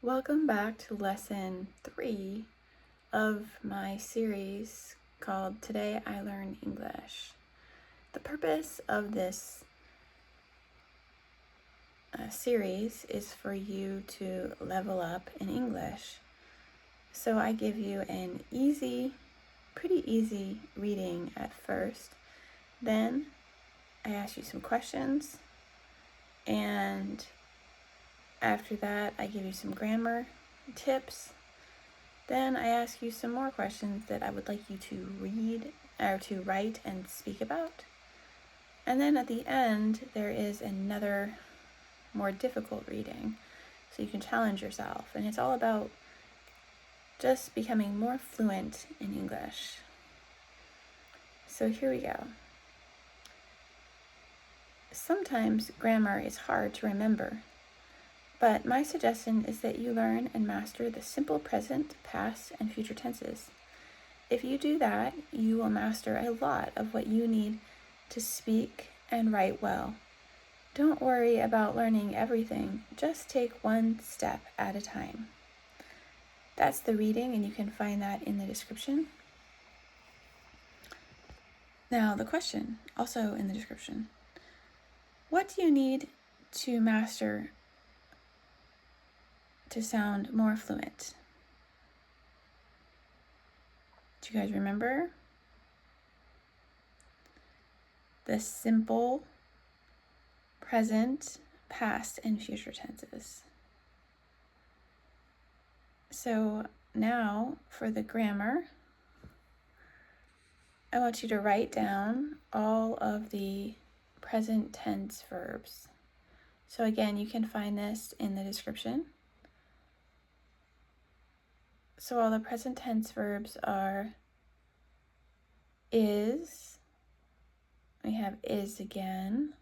Welcome back to lesson 3 of my series called Today I Learn English. The purpose of this series is for you to level up in English. So I give you an pretty easy reading at first. Then I ask you some questions, and after that I give you some grammar tips. Then I ask you some more questions that I would like you to read or to write and speak about. And then at the end, there is another more difficult reading, so you can challenge yourself. And it's all about just becoming more fluent in English. So here we go. Sometimes grammar is hard to remember, but my suggestion is that you learn and master the simple present, past, and future tenses. If you do that, you will master a lot of what you need to speak and write well. Don't worry about learning everything, just take one step at a time. That's the reading, and you can find that in the description. Now, the question, also in the description. What do you need to master to sound more fluent? Do you guys remember? The simple present, past, and future tenses. So now for the grammar, I want you to write down all of the present tense verbs. So again, you can find this in the description. So all the present tense verbs are is, we have is again,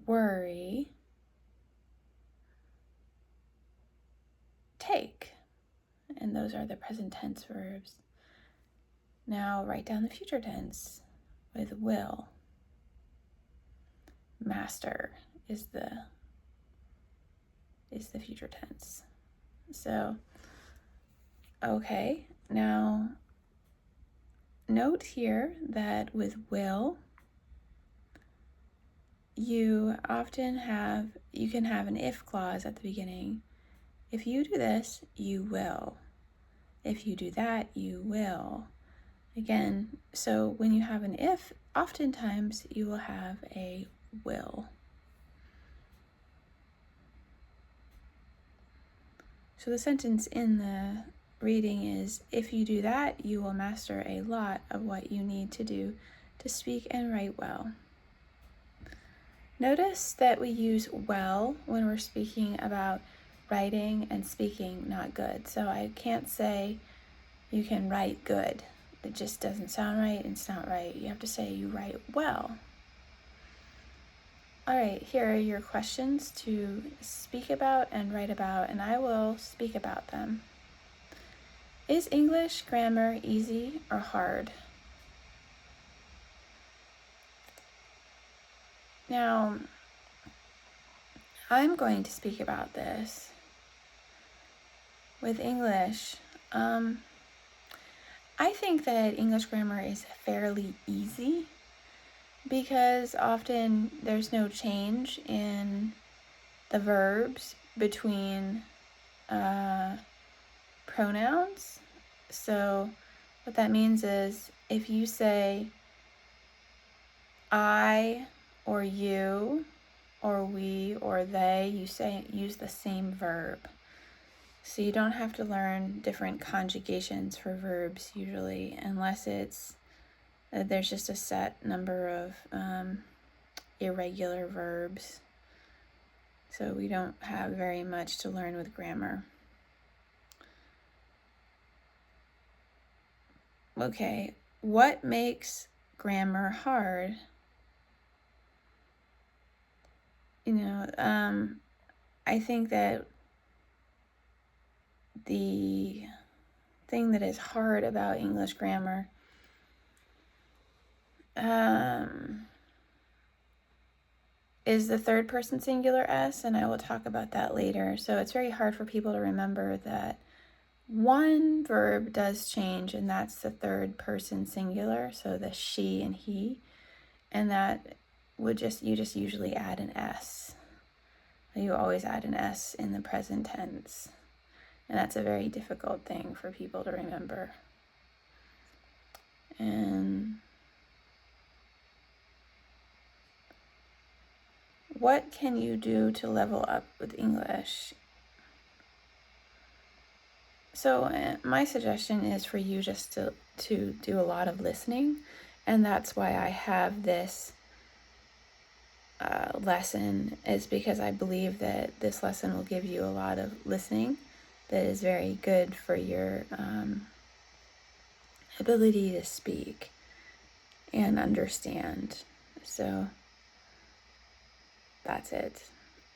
worry, take, and those are the present tense verbs. Now write down the future tense with will. Master is the future tense. So, okay, now note here that with will, you can have an if clause at the beginning. If you do this, you will. If you do that, you will. Again, so when you have an if, oftentimes you will have a will. So the sentence in the reading is, if you do that, you will master a lot of what you need to do to speak and write well. Notice that we use well when we're speaking about writing and speaking not good. So I can't say you can write good. It just doesn't sound right, and it's not right. You have to say you write well. All right, here are your questions to speak about and write about, and I will speak about them. Is English grammar easy or hard? Now, I'm going to speak about this. With English, I think that English grammar is fairly easy because often there's no change in the verbs between pronouns. So what that means is if you say I or you or we or they, use the same verb. So you don't have to learn different conjugations for verbs usually, unless there's just a set number of irregular verbs. So we don't have very much to learn with grammar. Okay, what makes grammar hard? I think that thing that is hard about English grammar is the third person singular S, and I will talk about that later. So it's very hard for people to remember that one verb does change, and that's the third person singular, so the she and he, and that you just usually add an S. You always add an S in the present tense, and that's a very difficult thing for people to remember. And what can you do to level up with English? So my suggestion is for you just to do a lot of listening, and that's why I have this lesson, is because I believe that this lesson will give you a lot of listening that is very good for your ability to speak and understand. So that's it.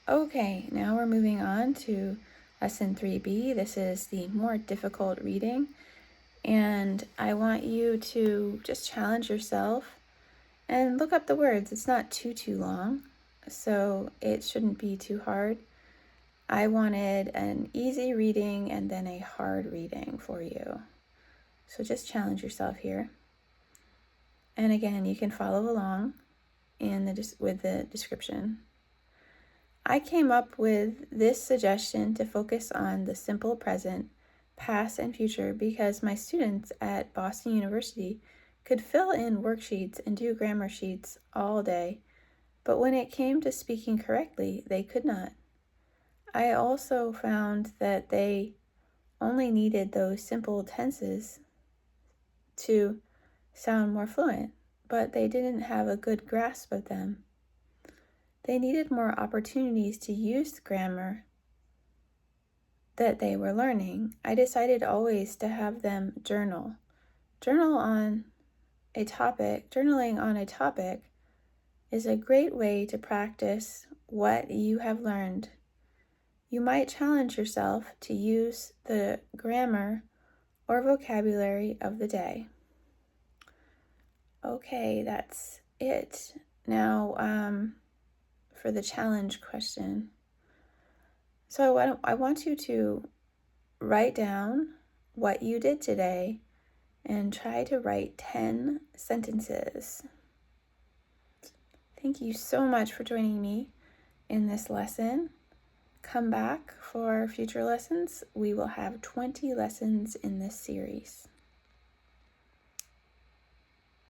Okay, now we're moving on to lesson 3B. This is the more difficult reading, and I want you to just challenge yourself and look up the words. It's not too long, so it shouldn't be too hard. I wanted an easy reading and then a hard reading for you. So just challenge yourself here. And again, you can follow along with the description. I came up with this suggestion to focus on the simple present, past, and future because my students at Boston University could fill in worksheets and do grammar sheets all day, but when it came to speaking correctly, they could not. I also found that they only needed those simple tenses to sound more fluent, but they didn't have a good grasp of them. They needed more opportunities to use the grammar that they were learning. I decided always to have them journal. Journaling on a topic is a great way to practice what you have learned. You might challenge yourself to use the grammar or vocabulary of the day. Okay, that's it. Now, for the challenge question. So I want you to write down what you did today and try to write 10 sentences. Thank you so much for joining me in this lesson. Come back for future lessons. We will have 20 lessons in this series.